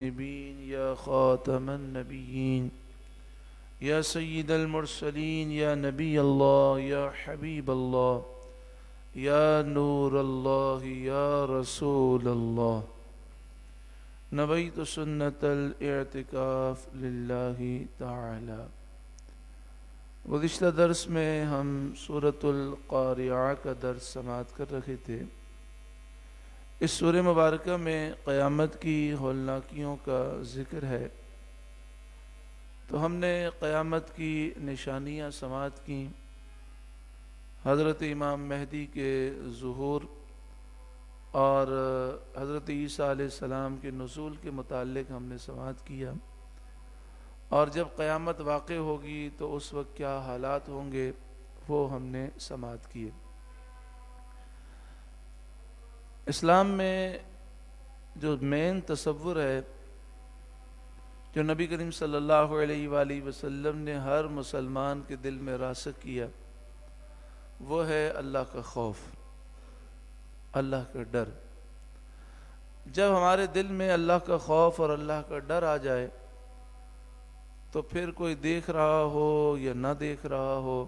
النبيين يا خاتم النبيين يا سيد المرسلين يا نبي الله يا حبيب الله يا نور الله يا رسول الله نويت سنة الاعتكاف لله تعالى۔ گزشتہ درس میں ہم سورۃ القارعہ کا درس سماعت کر رہے تھے۔ اس سورہ مبارکہ میں قیامت کی ہولناکیوں کا ذکر ہے، تو ہم نے قیامت کی نشانیاں سماعت کیں، حضرت امام مہدی کے ظہور اور حضرت عیسیٰ علیہ السلام کے نزول کے متعلق ہم نے سماعت کیا، اور جب قیامت واقع ہوگی تو اس وقت کیا حالات ہوں گے وہ ہم نے سماعت کیے۔ اسلام میں جو مین تصور ہے جو نبی کریم صلی اللہ علیہ وآلہ وسلم نے ہر مسلمان کے دل میں راسخ کیا، وہ ہے اللہ کا خوف، اللہ کا ڈر۔ جب ہمارے دل میں اللہ کا خوف اور اللہ کا ڈر آ جائے تو پھر کوئی دیکھ رہا ہو یا نہ دیکھ رہا ہو،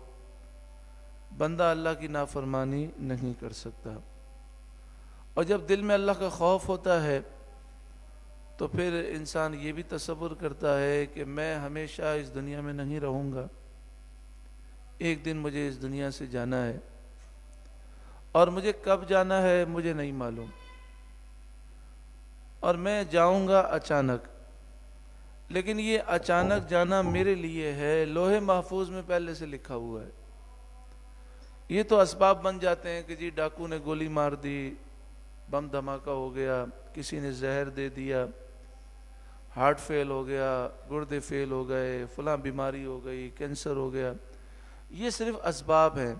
بندہ اللہ کی نافرمانی نہیں کر سکتا۔ اور جب دل میں اللہ کا خوف ہوتا ہے تو پھر انسان یہ بھی تصور کرتا ہے کہ میں ہمیشہ اس دنیا میں نہیں رہوں گا، ایک دن مجھے اس دنیا سے جانا ہے، اور مجھے کب جانا ہے مجھے نہیں معلوم، اور میں جاؤں گا اچانک، لیکن یہ اچانک جانا میرے لیے ہے لوح محفوظ میں پہلے سے لکھا ہوا ہے۔ یہ تو اسباب بن جاتے ہیں کہ جی ڈاکو نے گولی مار دی، بم دھماکہ ہو گیا، کسی نے زہر دے دیا، ہارٹ فیل ہو گیا، گردے فیل ہو گئے، فلاں بیماری ہو گئی، کینسر ہو گیا، یہ صرف اسباب ہیں۔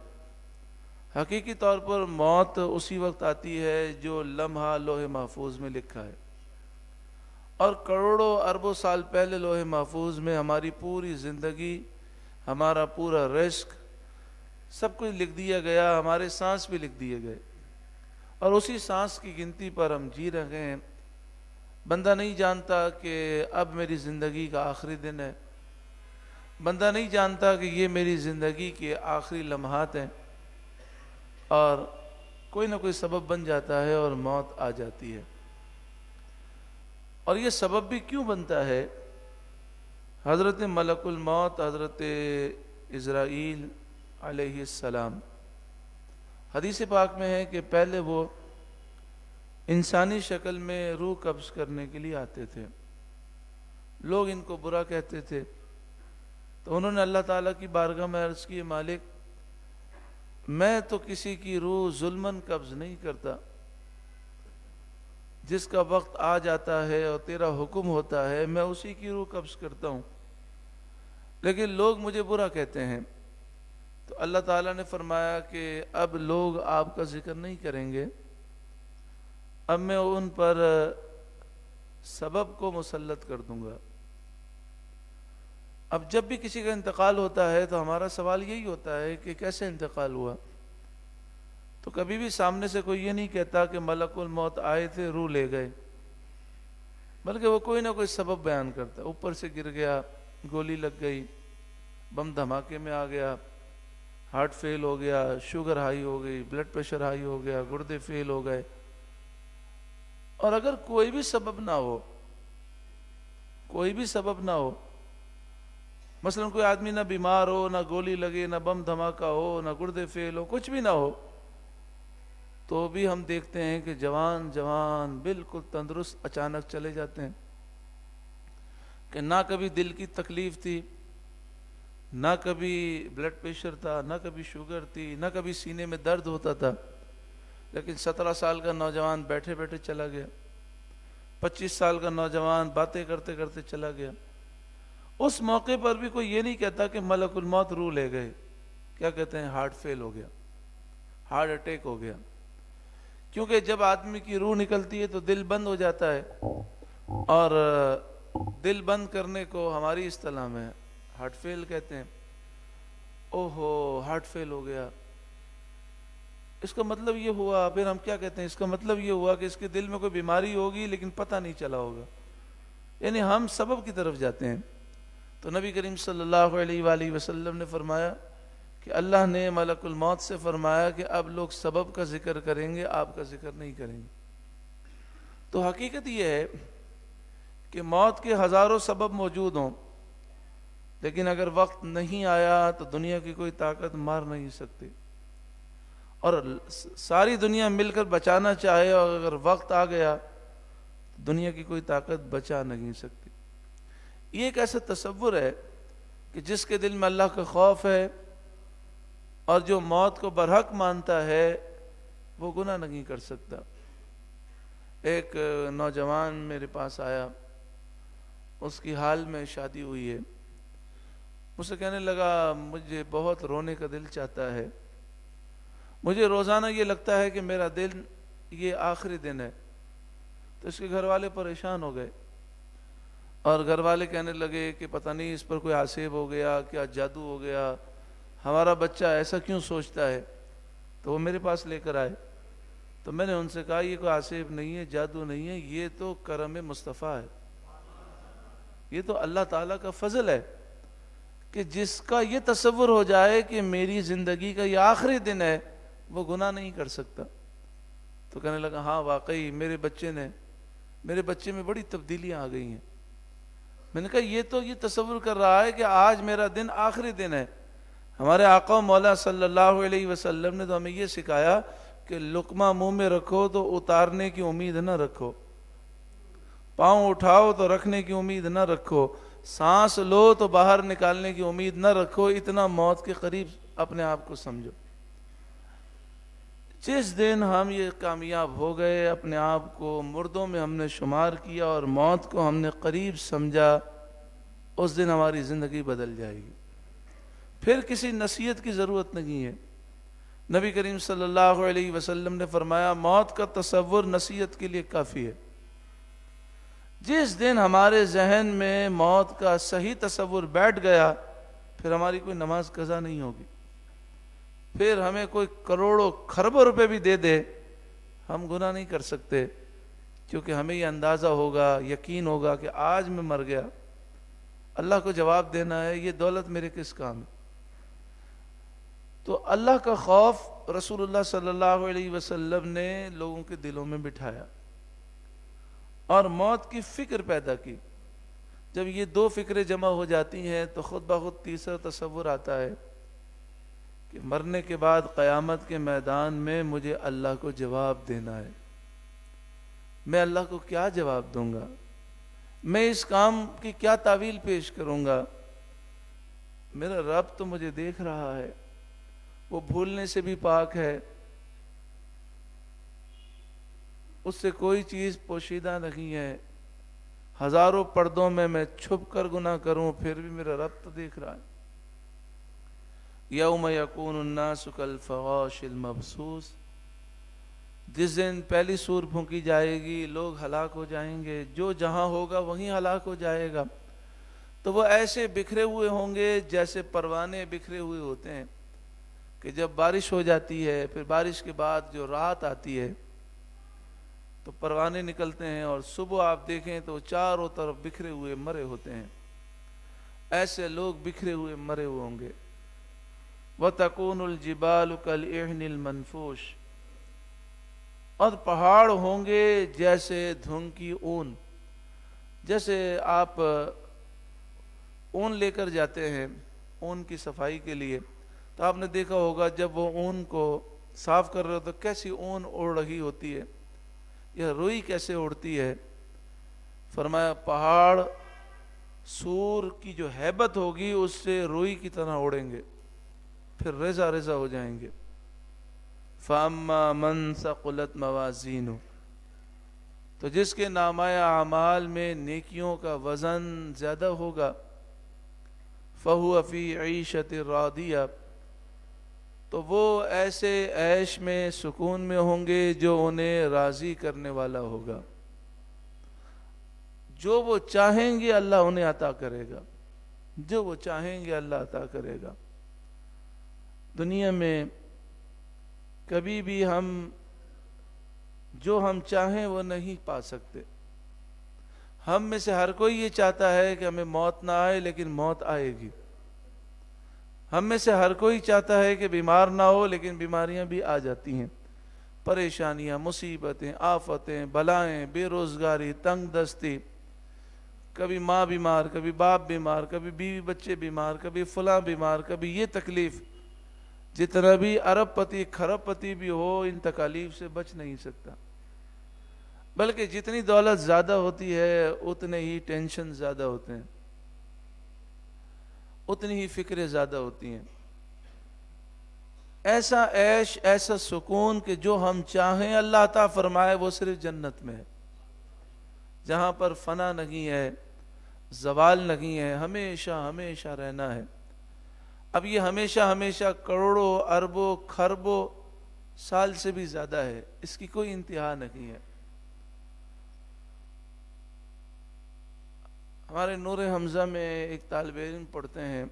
حقیقی طور پر موت اسی وقت آتی ہے جو لمحہ لوح محفوظ میں لکھا ہے، اور کروڑوں اربوں سال پہلے لوح محفوظ میں ہماری پوری زندگی، ہمارا پورا رزق، سب کچھ لکھ دیا گیا، ہمارے سانس بھی لکھ دیے گئے، اور اسی سانس کی گنتی پر ہم جی رہے ہیں۔ بندہ نہیں جانتا کہ اب میری زندگی کا آخری دن ہے، بندہ نہیں جانتا کہ یہ میری زندگی کے آخری لمحات ہیں، اور کوئی نہ کوئی سبب بن جاتا ہے اور موت آ جاتی ہے۔ اور یہ سبب بھی کیوں بنتا ہے؟ حضرت ملک الموت، حضرت عزرائیل علیہ السلام، حدیث پاک میں ہے کہ پہلے وہ انسانی شکل میں روح قبض کرنے کے لیے آتے تھے، لوگ ان کو برا کہتے تھے، تو انہوں نے اللہ تعالیٰ کی بارگاہ میں عرض کی، مالک میں تو کسی کی روح ظلماً قبض نہیں کرتا، جس کا وقت آ جاتا ہے اور تیرا حکم ہوتا ہے میں اسی کی روح قبض کرتا ہوں، لیکن لوگ مجھے برا کہتے ہیں۔ تو اللہ تعالیٰ نے فرمایا کہ اب لوگ آپ کا ذکر نہیں کریں گے، اب میں ان پر سبب کو مسلط کر دوں گا۔ اب جب بھی کسی کا انتقال ہوتا ہے تو ہمارا سوال یہی ہوتا ہے کہ کیسے انتقال ہوا، تو کبھی بھی سامنے سے کوئی یہ نہیں کہتا کہ ملک الموت آئے تھے روح لے گئے، بلکہ وہ کوئی نہ کوئی سبب بیان کرتا ہے، اوپر سے گر گیا، گولی لگ گئی، بم دھماکے میں آ گیا، ہارٹ فیل ہو گیا، شوگر ہائی ہو گئی، بلڈ پریشر ہائی ہو گیا، گردے فیل ہو گئے۔ اور اگر کوئی بھی سبب نہ ہو، کوئی بھی سبب نہ ہو، مثلا کوئی آدمی نہ بیمار ہو، نہ گولی لگے، نہ بم دھماکہ ہو، نہ گردے فیل ہو، کچھ بھی نہ ہو، تو بھی ہم دیکھتے ہیں کہ جوان بالکل تندرست اچانک چلے جاتے ہیں، کہ نہ کبھی دل کی تکلیف تھی، نہ کبھی بلڈ پریشر تھا، نہ کبھی شوگر تھی، نہ کبھی سینے میں درد ہوتا تھا، لیکن 17 سال کا نوجوان بیٹھے بیٹھے چلا گیا، 25 سال کا نوجوان باتیں کرتے کرتے چلا گیا۔ اس موقع پر بھی کوئی یہ نہیں کہتا کہ ملک الموت روح لے گئے، کیا کہتے ہیں؟ ہارٹ فیل ہو گیا، ہارٹ اٹیک ہو گیا، کیونکہ جب آدمی کی روح نکلتی ہے تو دل بند ہو جاتا ہے، اور دل بند کرنے کو ہماری اصطلاح میں ہارٹ فیل کہتے ہیں۔ اوہو ہارٹ فیل ہو گیا، اس کا مطلب یہ ہوا، پھر ہم کیا کہتے ہیں؟ اس کا مطلب یہ ہوا کہ اس کے دل میں کوئی بیماری ہوگی لیکن پتہ نہیں چلا ہوگا، یعنی ہم سبب کی طرف جاتے ہیں. تو نبی کریم صلی اللہ علیہ وآلہ وسلم نے فرمایا کہ اللہ نے ملک الموت سے فرمایا کہ اب لوگ سبب کا ذکر کریں گے، آپ کا ذکر نہیں کریں گے. تو حقیقت یہ ہے کہ موت کے ہزاروں سبب موجود ہوں، لیکن اگر وقت نہیں آیا تو دنیا کی کوئی طاقت مار نہیں سکتی. اور ساری دنیا مل کر بچانا چاہے اور اگر وقت آ گیا تو دنیا کی کوئی طاقت بچا نہیں سکتی. یہ ایک ایسا تصور ہے کہ جس کے دل میں اللہ کا خوف ہے اور جو موت کو برحق مانتا ہے وہ گناہ نہیں کر سکتا. ایک نوجوان میرے پاس آیا، اس کی حال میں شادی ہوئی ہے. مجھ سے کہنے لگا مجھے بہت رونے کا دل چاہتا ہے، مجھے روزانہ یہ لگتا ہے کہ میرا دن یہ آخری دن ہے. تو اس کے گھر والے پریشان ہو گئے اور گھر والے کہنے لگے کہ پتہ نہیں اس پر کوئی آسیب ہو گیا، کیا جادو ہو گیا، ہمارا بچہ ایسا کیوں سوچتا ہے. تو وہ میرے پاس لے کر آئے. تو میں نے ان سے کہا یہ کوئی آسیب نہیں ہے، جادو نہیں ہے، یہ تو کرم مصطفیٰ ہے، یہ تو اللہ تعالیٰ کا فضل ہے کہ جس کا یہ تصور ہو جائے کہ میری زندگی کا یہ آخری دن ہے وہ گناہ نہیں کر سکتا. تو کہنے لگا ہاں واقعی میرے بچے میں بڑی تبدیلیاں آ گئی ہیں. میں نے کہا یہ تو یہ تصور کر رہا ہے کہ آج میرا دن آخری دن ہے. ہمارے آقا مولا صلی اللہ علیہ وسلم نے تو ہمیں یہ سکھایا کہ لقمہ منہ میں رکھو تو اتارنے کی امید نہ رکھو، پاؤں اٹھاؤ تو رکھنے کی امید نہ رکھو، سانس لو تو باہر نکالنے کی امید نہ رکھو، اتنا موت کے قریب اپنے آپ کو سمجھو. جس دن ہم یہ کامیاب ہو گئے، اپنے آپ کو مردوں میں ہم نے شمار کیا اور موت کو ہم نے قریب سمجھا، اس دن ہماری زندگی بدل جائے گی. پھر کسی نصیحت کی ضرورت نہیں ہے. نبی کریم صلی اللہ علیہ وسلم نے فرمایا موت کا تصور نصیحت کے لیے کافی ہے. جس دن ہمارے ذہن میں موت کا صحیح تصور بیٹھ گیا پھر ہماری کوئی نماز قضا نہیں ہوگی. پھر ہمیں کوئی کروڑوں خربوں روپے بھی دے دے ہم گناہ نہیں کر سکتے، کیونکہ ہمیں یہ اندازہ ہوگا، یقین ہوگا کہ آج میں مر گیا، اللہ کو جواب دینا ہے، یہ دولت میرے کس کام ہے. تو اللہ کا خوف رسول اللہ صلی اللہ علیہ وسلم نے لوگوں کے دلوں میں بٹھایا اور موت کی فکر پیدا کی. جب یہ دو فکریں جمع ہو جاتی ہیں تو خود بخود تیسرا تصور آتا ہے کہ مرنے کے بعد قیامت کے میدان میں مجھے اللہ کو جواب دینا ہے. میں اللہ کو کیا جواب دوں گا؟ میں اس کام کی کیا تعویل پیش کروں گا؟ میرا رب تو مجھے دیکھ رہا ہے، وہ بھولنے سے بھی پاک ہے، اس سے کوئی چیز پوشیدہ نہیں ہے. ہزاروں پردوں میں چھپ کر گناہ کروں پھر بھی میرا رب تو دیکھ رہا ہے. یوم یکون الناس کالفراش المبثوث، جس دن پہلی سور پھونکی جائے گی لوگ ہلاک ہو جائیں گے، جو جہاں ہوگا وہیں ہلاک ہو جائے گا. تو وہ ایسے بکھرے ہوئے ہوں گے جیسے پروانے بکھرے ہوئے ہوتے ہیں کہ جب بارش ہو جاتی ہے پھر بارش کے بعد جو رات آتی ہے تو پروانے نکلتے ہیں اور صبح آپ دیکھیں تو چاروں طرف بکھرے ہوئے مرے ہوتے ہیں. ایسے لوگ بکھرے ہوئے مرے ہوئے ہوں گے. وَتَكُونُ الْجِبَالُ كَالْإِعْنِ الْمَنْفُوشِ، اور پہاڑ ہوں گے جیسے دھن کی اون. جیسے آپ اون لے کر جاتے ہیں اون کی صفائی کے لیے تو آپ نے دیکھا ہوگا جب وہ اون کو صاف کر رہے ہو تو کیسی اون اڑ رہی ہوتی ہے، یہ روئی کیسے اڑتی ہے. فرمایا پہاڑ سور کی جو ہیبت ہوگی اس سے روئی کی طرح اڑیں گے، پھر ریزہ ریزہ ہو جائیں گے. فَأَمَّا مَنْ ثَقُلَتْ مَوَازِينُهُ، تو جس کے نامہ اعمال میں نیکیوں کا وزن زیادہ ہوگا، فَهُوَ فِي عِيشَةٍ رَاضِيَةٍ، تو وہ ایسے عیش میں سکون میں ہوں گے جو انہیں راضی کرنے والا ہوگا. جو وہ چاہیں گے اللہ انہیں عطا کرے گا، جو وہ چاہیں گے اللہ عطا کرے گا. دنیا میں کبھی بھی ہم جو ہم چاہیں وہ نہیں پا سکتے. ہم میں سے ہر کوئی یہ چاہتا ہے کہ ہمیں موت نہ آئے، لیکن موت آئے گی۔ ہم میں سے ہر کوئی چاہتا ہے کہ بیمار نہ ہو، لیکن بیماریاں بھی آ جاتی ہیں، پریشانیاں، مصیبتیں، آفتیں، بلائیں، بے روزگاری، تنگ دستی، کبھی ماں بیمار، کبھی باپ بیمار، کبھی بیوی بچے بیمار، کبھی فلاں بیمار، کبھی یہ تکلیف۔ جتنا بھی ارب پتی کھرب پتی بھی ہو، ان تکالیف سے بچ نہیں سکتا، بلکہ جتنی دولت زیادہ ہوتی ہے اتنے ہی ٹینشن زیادہ ہوتے ہیں، اتنی ہی فکریں زیادہ ہوتی ہیں۔ ایسا عیش، ایسا سکون کہ جو ہم چاہیں اللہ عطا فرمائے، وہ صرف جنت میں ہے، جہاں پر فنا نہیں ہے، زوال نہیں ہے، ہمیشہ ہمیشہ رہنا ہے۔ اب یہ ہمیشہ ہمیشہ کروڑوں اربوں کھربوں سال سے بھی زیادہ ہے، اس کی کوئی انتہا نہیں ہے۔ ہمارے نور حمزہ میں ایک طالب علم پڑھتے ہیں،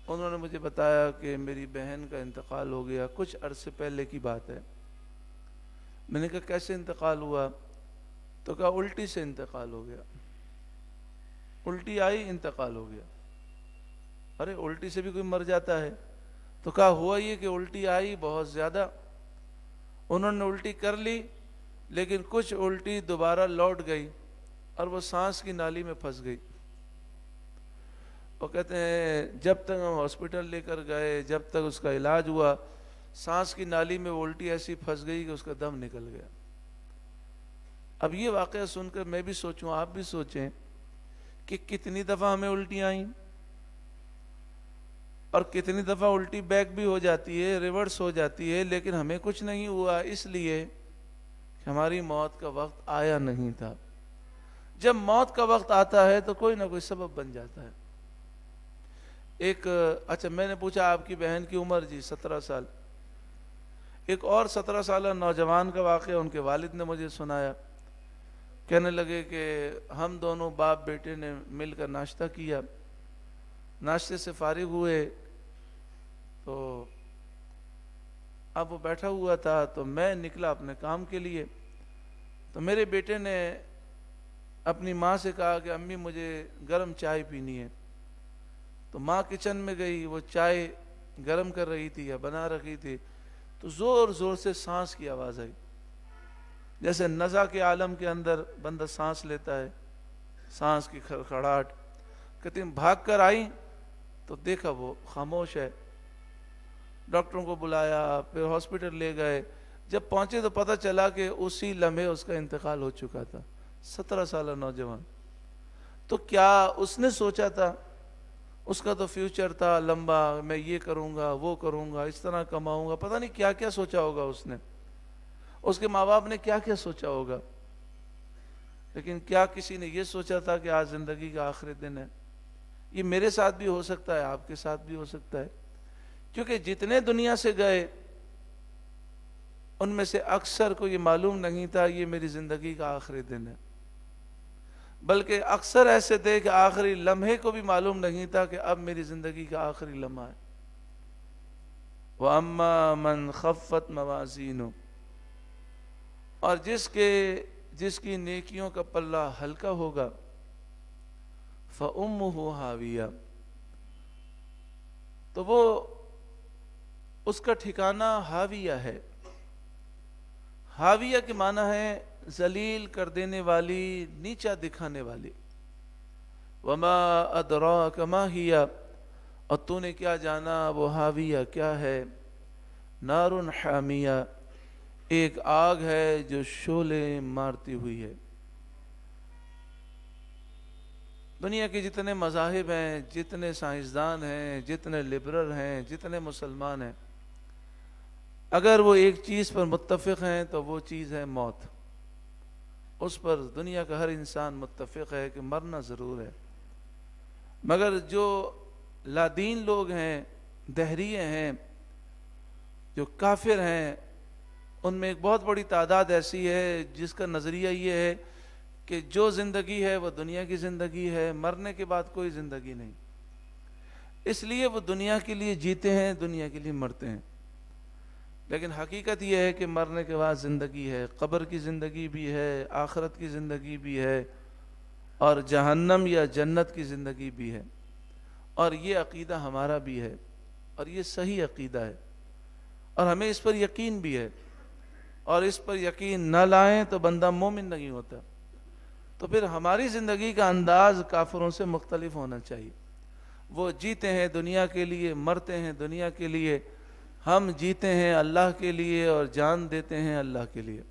انہوں نے مجھے بتایا کہ میری بہن کا انتقال ہو گیا، کچھ عرصے پہلے کی بات ہے۔ میں نے کہا کیسے انتقال ہوا؟ تو کہا الٹی سے انتقال ہو گیا، الٹی آئی انتقال ہو گیا۔ ارے الٹی سے بھی کوئی مر جاتا ہے؟ تو کہا ہوا یہ کہ الٹی آئی بہت زیادہ، انہوں نے الٹی کر لی، لیکن کچھ الٹی دوبارہ لوٹ گئی اور وہ سانس کی نالی میں پھنس گئی۔ وہ کہتے ہیں جب تک ہم ہاسپٹل لے کر گئے، جب تک اس کا علاج ہوا، سانس کی نالی میں وہ الٹی ایسی پھنس گئی کہ اس کا دم نکل گیا۔ اب یہ واقعہ سن کر میں بھی سوچوں، آپ بھی سوچیں کہ کتنی دفعہ ہمیں الٹیاں آئیں، اور کتنی دفعہ الٹی بیک بھی ہو جاتی ہے، ریورس ہو جاتی ہے، لیکن ہمیں کچھ نہیں ہوا، اس لیے کہ ہماری موت کا وقت آیا نہیں تھا۔ جب موت کا وقت آتا ہے تو کوئی نہ کوئی سبب بن جاتا ہے۔ اچھا میں نے پوچھا آپ کی بہن کی عمر؟ جی 17 سال۔ ایک اور 17 سالہ نوجوان کا واقعہ ان کے والد نے مجھے سنایا، کہنے لگے کہ ہم دونوں باپ بیٹے نے مل کر ناشتہ کیا، ناشتے سے فارغ ہوئے تو اب وہ بیٹھا ہوا تھا تو میں نکلا اپنے کام کے لیے، تو میرے بیٹے نے اپنی ماں سے کہا کہ امی مجھے گرم چائے پینی ہے، تو ماں کچن میں گئی، وہ چائے گرم کر رہی تھی یا بنا رکھی تھی، تو زور زور سے سانس کی آواز آئی، جیسے نزع کے عالم کے اندر بندہ سانس لیتا ہے، سانس کی کھڑکھڑاہٹ۔ کہتے ہیں بھاگ کر آئیں تو دیکھا وہ خاموش ہے، ڈاکٹروں کو بلایا، پھر ہاسپٹل لے گئے، جب پہنچے تو پتہ چلا کہ اسی لمحے اس کا انتقال ہو چکا تھا۔ 17 سالہ نوجوان، تو کیا اس نے سوچا تھا؟ اس کا تو فیوچر تھا لمبا، میں یہ کروں گا، وہ کروں گا، اس طرح کماؤں گا، پتہ نہیں کیا کیا سوچا ہوگا اس نے، اس کے ماں باپ نے کیا کیا سوچا ہوگا، لیکن کیا کسی نے یہ سوچا تھا کہ آج زندگی کا آخری دن ہے؟ یہ میرے ساتھ بھی ہو سکتا ہے، آپ کے ساتھ بھی ہو سکتا ہے، کیونکہ جتنے دنیا سے گئے ان میں سے اکثر کو یہ معلوم نہیں تھا یہ میری زندگی کا آخری دن ہے، بلکہ اکثر ایسے تھے کہ آخری لمحے کو بھی معلوم نہیں تھا کہ اب میری زندگی کا آخری لمحہ ہے۔ وَأَمَّا مَنْ خَفَّتْ مَوَازِينُهُ، اور جس کی نیکیوں کا پلہ ہلکا ہوگا، فَأُمُّهُ هَاوِيَةٌ، تو وہ اس کا ٹھکانہ ہاویہ ہے۔ ہاویہ کے معنی ہے ذلیل کر دینے والی، نیچا دکھانے والی۔ وما ادراک ما ہی، اور تو نے کیا جانا وہ ہاویہ کیا ہے؟ نار حامیہ، ایک آگ ہے جو شعلے مارتی ہوئی ہے۔ دنیا کے جتنے مذاہب ہیں، جتنے سائنسدان ہیں، جتنے لبرل ہیں، جتنے مسلمان ہیں، اگر وہ ایک چیز پر متفق ہیں تو وہ چیز ہے موت۔ اس پر دنیا کا ہر انسان متفق ہے کہ مرنا ضرور ہے، مگر جو لادین لوگ ہیں، دہریے ہیں، جو کافر ہیں، ان میں ایک بہت بڑی تعداد ایسی ہے جس کا نظریہ یہ ہے کہ جو زندگی ہے وہ دنیا کی زندگی ہے، مرنے کے بعد کوئی زندگی نہیں، اس لیے وہ دنیا کے لیے جیتے ہیں، دنیا کے لیے مرتے ہیں۔ لیکن حقیقت یہ ہے کہ مرنے کے بعد زندگی ہے، قبر کی زندگی بھی ہے، آخرت کی زندگی بھی ہے، اور جہنم یا جنت کی زندگی بھی ہے، اور یہ عقیدہ ہمارا بھی ہے، اور یہ صحیح عقیدہ ہے، اور ہمیں اس پر یقین بھی ہے، اور اس پر یقین نہ لائیں تو بندہ مومن نہیں ہوتا۔ تو پھر ہماری زندگی کا انداز کافروں سے مختلف ہونا چاہیے۔ وہ جیتے ہیں دنیا کے لیے، مرتے ہیں دنیا کے لیے، ہم جیتے ہیں اللہ کے لیے اور جان دیتے ہیں اللہ کے لیے۔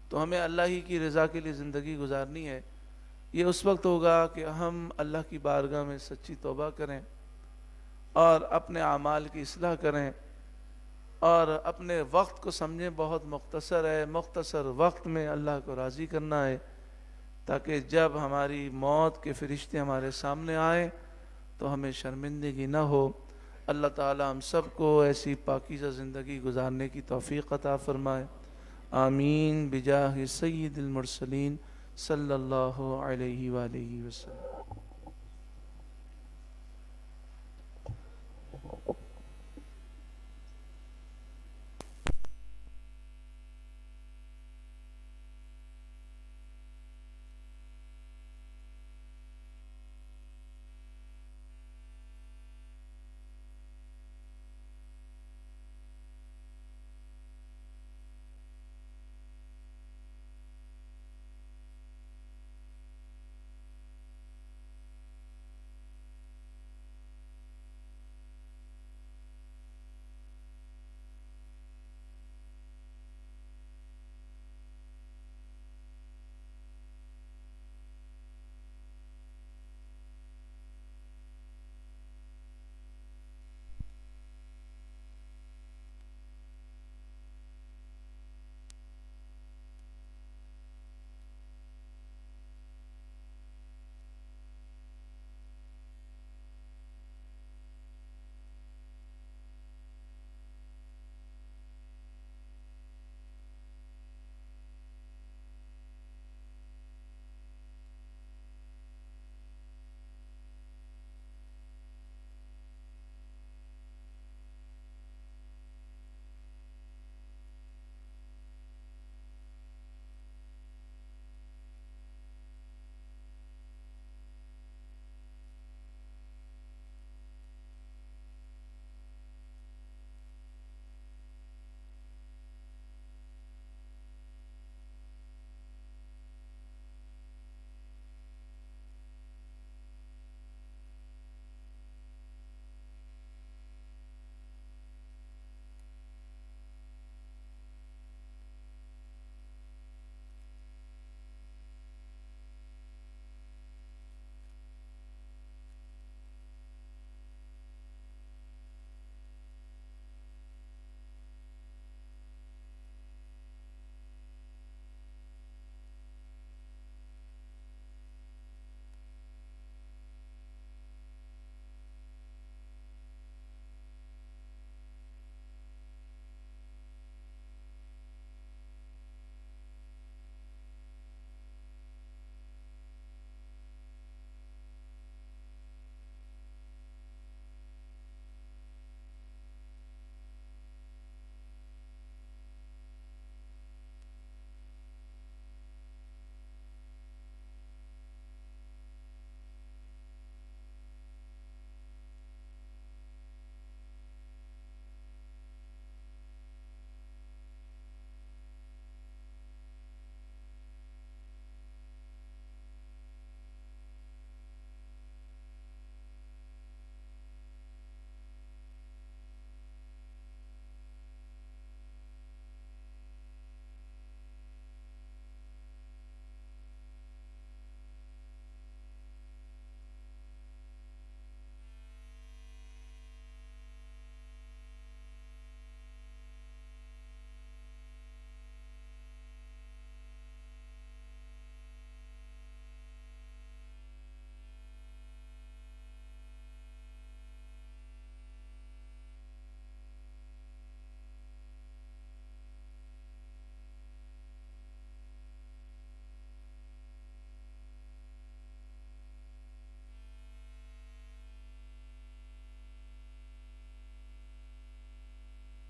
تو ہمیں اللہ ہی کی رضا کے لیے زندگی گزارنی ہے۔ یہ اس وقت ہوگا کہ ہم اللہ کی بارگاہ میں سچی توبہ کریں اور اپنے اعمال کی اصلاح کریں، اور اپنے وقت کو سمجھیں بہت مختصر ہے، مختصر وقت میں اللہ کو راضی کرنا ہے، تاکہ جب ہماری موت کے فرشتے ہمارے سامنے آئیں تو ہمیں شرمندگی نہ ہو۔ اللہ تعالی ہم سب کو ایسی پاکیزہ زندگی گزارنے کی توفیق عطا فرمائے۔ آمین بجاہ سید المرسلین صلی اللہ علیہ وآلہ وسلم۔